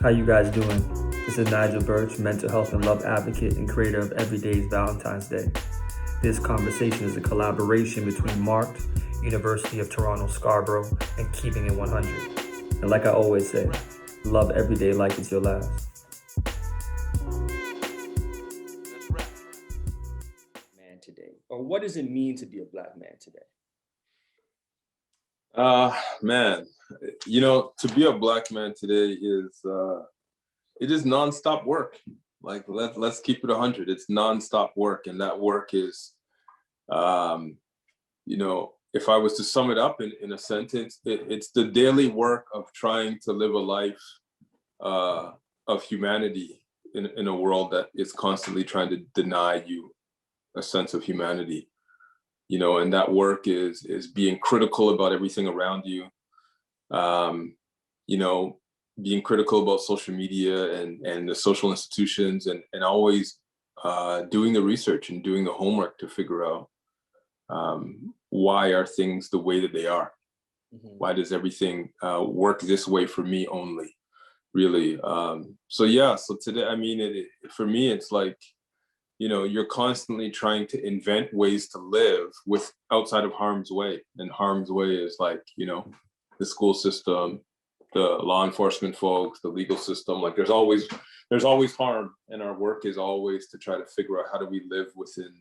How you guys doing? This is Nigel Birch, mental health and love advocate and creator of Everyday's Valentine's Day. This conversation is a collaboration between Marked, University of Toronto Scarborough, and Keeping It 100. And like I always say, love every day like it's your last. Man today, or what does it mean to be a Black man today? Man, to be a Black man today is it is nonstop work. Like let's keep it 100. It's nonstop work, and that work is, if I was to sum it up in a sentence, it's the daily work of trying to live a life of humanity in a world that is constantly trying to deny you a sense of humanity. And that work is being critical about everything around you. Being critical about social media and the social institutions, and always doing the research and doing the homework to figure out why are things the way that they are. Mm-hmm. Why does everything work this way for me only, really? So today, for me, it's like, you're constantly trying to invent ways to live with outside of harm's way. And harm's way is like, the school system, the law enforcement folks, the legal system. Like there's always harm. And our work is always to try to figure out, how do we live within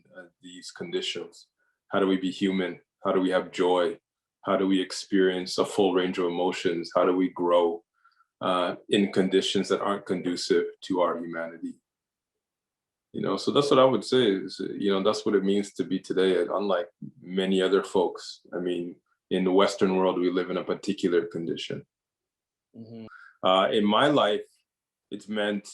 these conditions? How do we be human? How do we have joy? How do we experience a full range of emotions? How do we grow in conditions that aren't conducive to our humanity? So that's what I would say is, that's what it means to be today. Unlike many other folks, in the Western world, we live in a particular condition. Mm-hmm. In my life, it's meant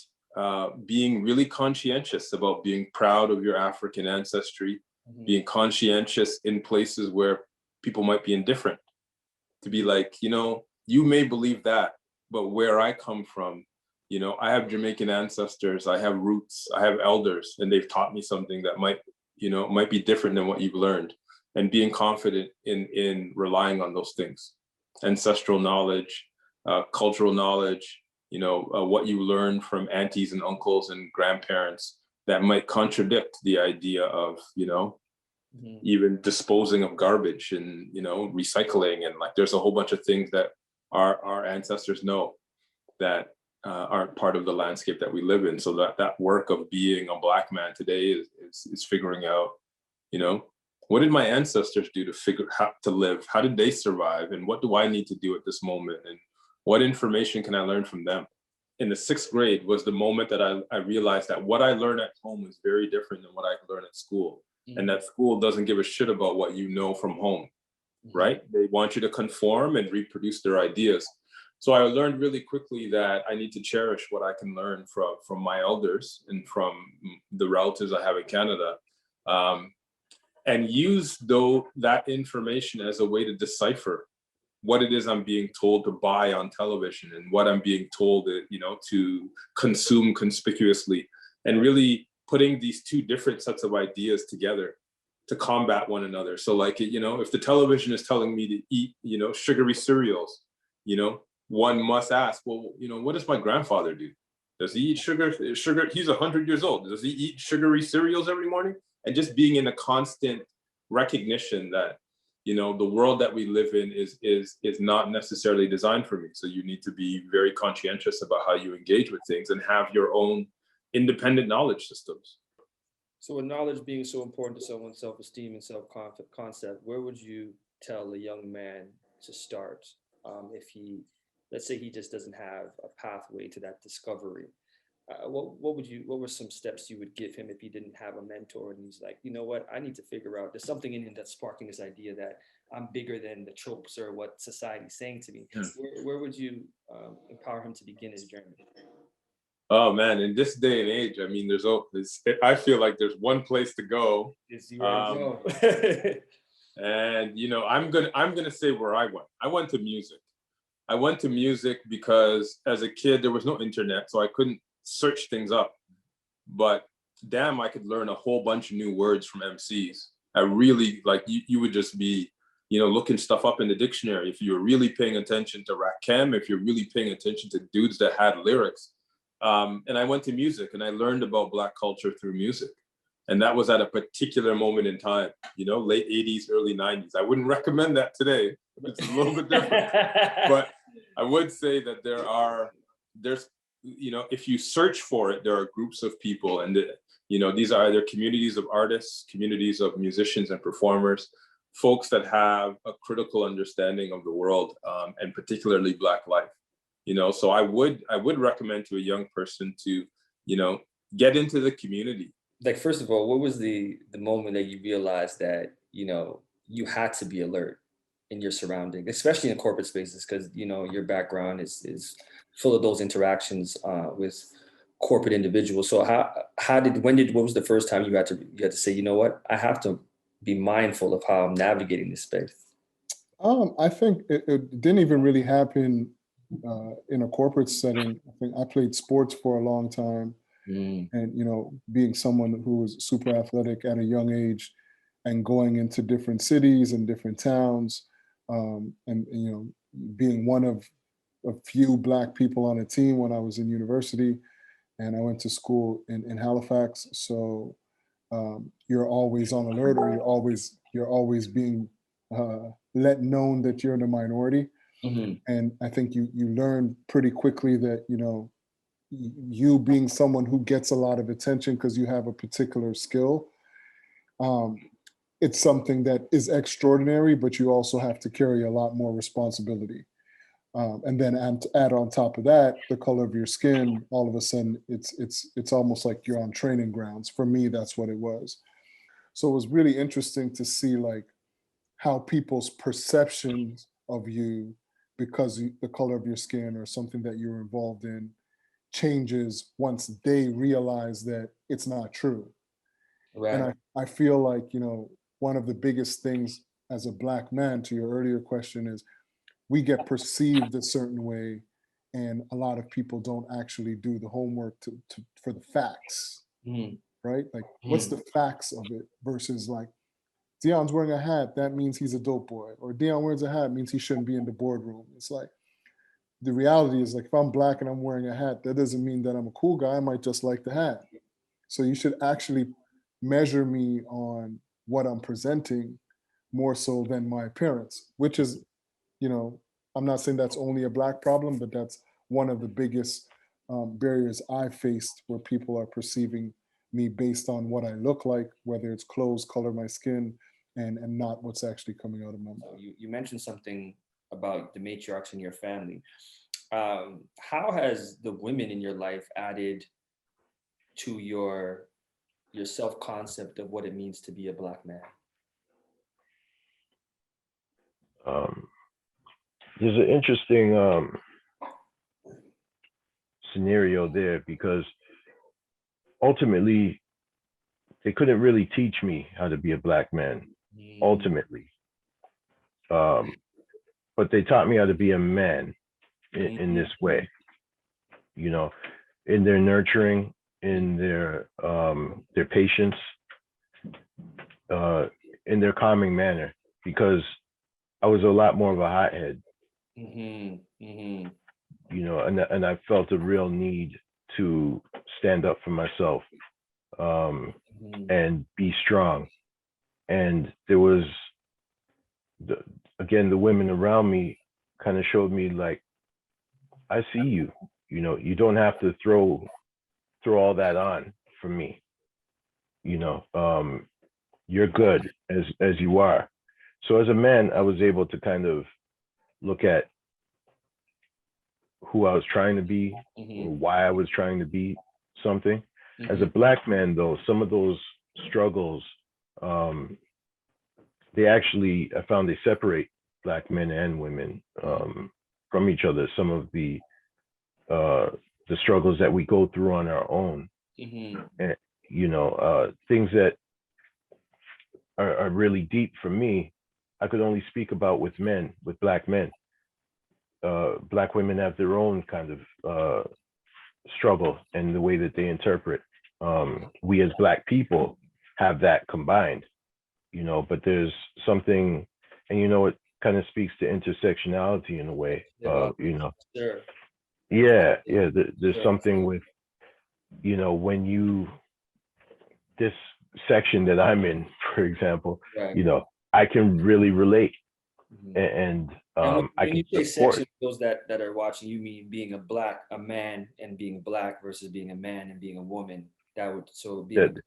being really conscientious about being proud of your African ancestry, mm-hmm. being conscientious in places where people might be indifferent, to be like, you may believe that, but where I come from, I have Jamaican ancestors, I have roots, I have elders, and they've taught me something that might be different than what you've learned, and being confident in relying on those things, ancestral knowledge, cultural knowledge, what you learn from aunties and uncles and grandparents that might contradict the idea of, mm-hmm. even disposing of garbage and, recycling. And like, there's a whole bunch of things that our ancestors know that aren't part of the landscape that we live in. So that work of being a Black man today is figuring out, what did my ancestors do to figure how to live? How did they survive? And what do I need to do at this moment? And what information can I learn from them? In the 6th grade was the moment that I realized that what I learned at home is very different than what I learned at school. Mm-hmm. And that school doesn't give a shit about what you know from home, mm-hmm. right? They want you to conform and reproduce their ideas. So I learned really quickly that I need to cherish what I can learn from my elders and from the relatives I have in Canada, and use that information as a way to decipher what it is I'm being told to buy on television and what I'm being told to consume conspicuously, and really putting these two different sets of ideas together to combat one another. So like, if the television is telling me to eat, sugary cereals, one must ask, well, what does my grandfather do? Does he eat sugar? He's 100 years old. Does he eat sugary cereals every morning? And just being in a constant recognition that, the world that we live in is not necessarily designed for me. So you need to be very conscientious about how you engage with things and have your own independent knowledge systems. So with knowledge being so important to someone's self-esteem and self-concept, where would you tell a young man to start if let's say he just doesn't have a pathway to that discovery? What were some steps you would give him if he didn't have a mentor and he's like, what, I need to figure out, there's something in him that's sparking this idea that I'm bigger than the tropes or what society's saying to me. Yeah. Where would you empower him to begin his journey? Oh man, in this day and age, I feel like there's one place to go. And I'm gonna say where I went. I went to music. I went to music because as a kid, there was no internet, so I couldn't search things up. But damn, I could learn a whole bunch of new words from MCs. I really, like, you would just be, looking stuff up in the dictionary, if you're really paying attention to Rakim, if you're really paying attention to dudes that had lyrics. And I went to music and I learned about Black culture through music. And that was at a particular moment in time, late 80s, early 90s. I wouldn't recommend that today. It's a little bit different. But I would say that there's, if you search for it, there are groups of people, and these are either communities of artists, communities of musicians and performers, folks that have a critical understanding of the world, and particularly Black life. So I would recommend to a young person to, get into the community. Like, first of all, what was the moment that you realized that, you had to be alert in your surrounding, especially in corporate spaces, because, your background is full of those interactions with corporate individuals. So what was the first time you had to say, you know what, I have to be mindful of how I'm navigating this space? I think it didn't even really happen in a corporate setting. I think I played sports for a long time. And, being someone who was super athletic at a young age and going into different cities and different towns, and being one of a few Black people on a team when I was in university, and I went to school in Halifax. So you're always on alert, or you're always being let known that you're in a minority. And I think you learn pretty quickly that, you being someone who gets a lot of attention because you have a particular skill, it's something that is extraordinary, but you also have to carry a lot more responsibility. And then add on top of that, the color of your skin, all of a sudden it's almost like you're on training grounds. For me, that's what it was. So it was really interesting to see like how people's perceptions of you, because the color of your skin or something that you're involved in, changes once they realize that it's not true. Right. And I feel like, one of the biggest things as a Black man, to your earlier question, is we get perceived a certain way, and a lot of people don't actually do the homework for the facts, right? Like, what's the facts of it versus like, Dion's wearing a hat, that means he's a dope boy, or Dion wears a hat means he shouldn't be in the boardroom. It's like, the reality is, like, if I'm Black and I'm wearing a hat, that doesn't mean that I'm a cool guy. I might just like the hat. So you should actually measure me on what I'm presenting more so than my appearance, which is, I'm not saying that's only a Black problem, but that's one of the biggest barriers I faced, where people are perceiving me based on what I look like, whether it's clothes, color of my skin, and not what's actually coming out of my mouth. You mentioned something about the matriarchs in your family. How has the women in your life added to your self-concept of what it means to be a Black man? There's an interesting scenario there, because ultimately they couldn't really teach me how to be a Black man, ultimately. But they taught me how to be a man in this way, in their nurturing, in their patience, in their calming manner, because I was a lot more of a hothead, and I felt a real need to stand up for myself, and be strong. And there was, the women around me kind of showed me, like, I see you, you don't have to throw all that on for me. You're good as you are. So as a man, I was able to kind of look at who I was trying to be, or why I was trying to be something. As a Black man, though, some of those struggles, they actually, I found they separate Black men and women from each other. Some of the struggles that we go through on our own, and things that are really deep for me, I could only speak about with Black men. Black women have their own kind of struggle and the way that they interpret. We as Black people have that combined, but there's something and it kind of speaks to intersectionality in a way. Yeah, You know, sure. yeah, there's Sure. something with, when this section that I'm in, for example, Right. I can really relate, Mhm. and And I when you can say support. section, those that are watching, you mean being a man and being black versus being a man and being a woman. That would so being a That,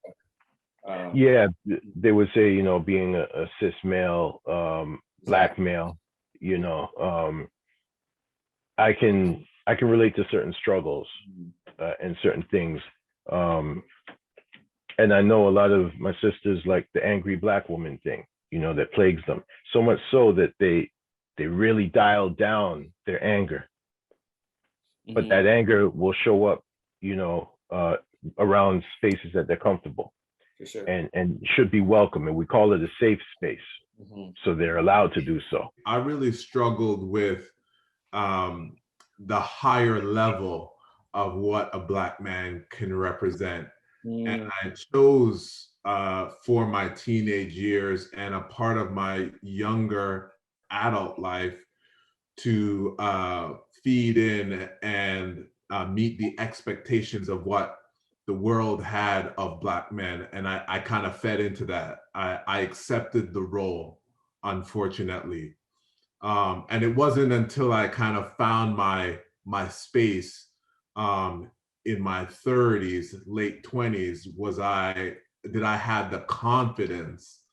um, yeah, they would say, being a cis male, black exactly. male, I can relate to certain struggles Mhm. and certain things. Um, and I know a lot of my sisters like the angry black woman thing, that plagues them so much so that they really dial down their anger, but Mhm. that anger will show up, around spaces that they're comfortable For sure. and should be welcome. And we call it a safe space. Mhm. So they're allowed to do so. I really struggled with the higher level of what a Black man can represent. And Mm. I chose for my teenage years and a part of my younger adult life to feed in and meet the expectations of what the world had of Black men. And I kind of fed into that. I accepted the role, unfortunately. And it wasn't until I kind of found my space in my 30s, late 20s, did I have the confidence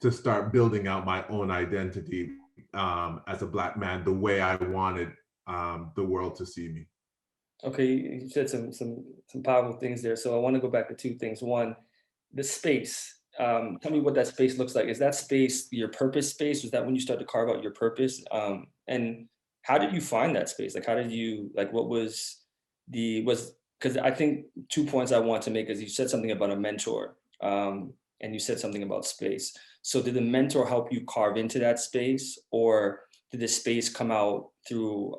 to start building out my own identity as a Black man the way I wanted the world to see me. Okay, you said some powerful things there. So I want to go back to two things. One, the space. Tell me what that space looks like. Is that space your purpose space? Was that when you start to carve out your purpose? And how did you find that space? Like, how did you like? What was was because I think 2 points I want to make is you said something about a mentor, and you said something about space. So did the mentor help you carve into that space, or did the space come out through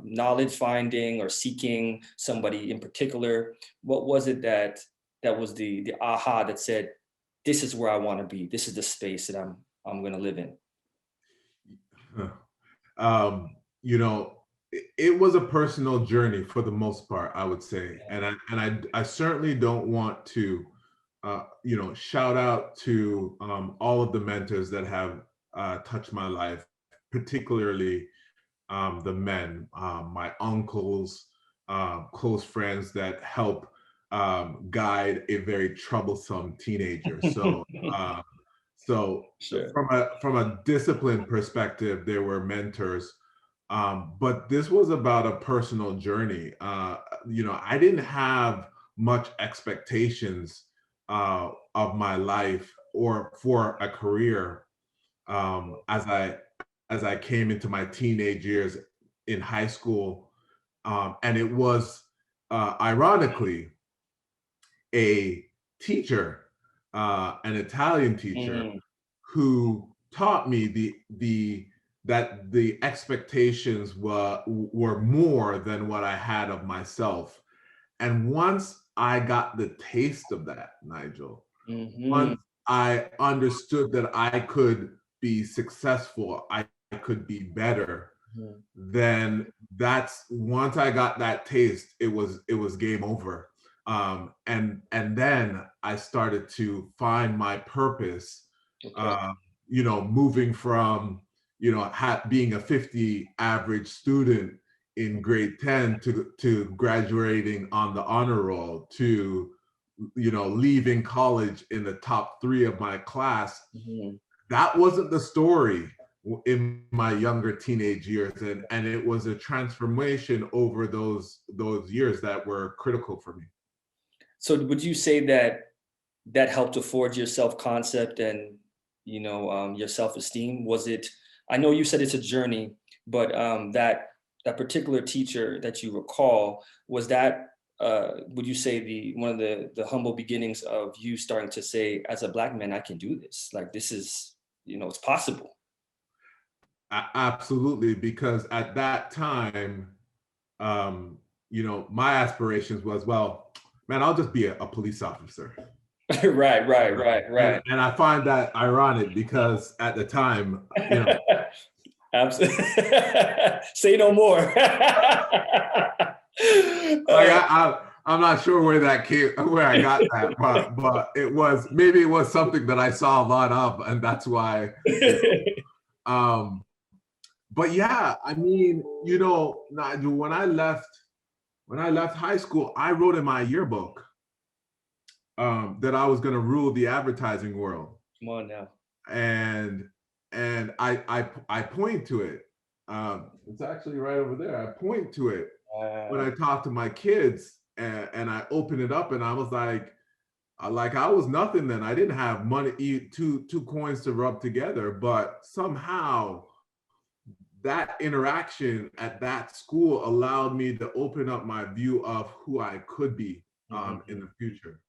knowledge finding or seeking somebody in particular? What was it that was the aha that said, this is where I want to be. This is the space that I'm going to live in. You know, it was a personal journey for the most part, I would say, and I certainly don't want to, shout out to all of the mentors that have touched my life, particularly the men, my uncles, close friends that help guide a very troublesome teenager. Uh, so Sure. from a discipline perspective, there were mentors, but this was about a personal journey. I didn't have much expectations of my life or for a career as I came into my teenage years in high school, and it was ironically a teacher, an Italian teacher, Mm, who taught me that the expectations were more than what I had of myself. And once I got the taste of that, Nigel, hmm. once I understood that I could be successful, I could be better, then that's once I got that taste, it was game over. And then I started to find my purpose, Okay. moving from being a 50 average student in grade 10 to graduating on the honor roll to leaving college in the top 3 of my class. Mhm. That wasn't the story in my younger teenage years, and it was a transformation over those years that were critical for me. So would you say that that helped to forge your self-concept and your self-esteem? Was it? I know you said it's a journey, but that particular teacher that you recall, was that would you say the one of the humble beginnings of you starting to say, as a Black man, I can do this. Like, this is, it's possible. Absolutely, because at that time, my aspirations was, well, man, I'll just be a police officer. Right. And I find that ironic because at the time, you know, Absolutely. Say no more. I'm not sure where I got that, but maybe it was something that I saw a lot of, and that's why. But yeah, I mean, you know, Nigel, when I left high school, I wrote in my yearbook that I was going to rule the advertising world. Come on now. And I point to it. It's actually right over there. I point to it when I talk to my kids, and I open it up, and I was like I was nothing then. I didn't have money, two coins to rub together, but somehow that interaction at that school allowed me to open up my view of who I could be in the future.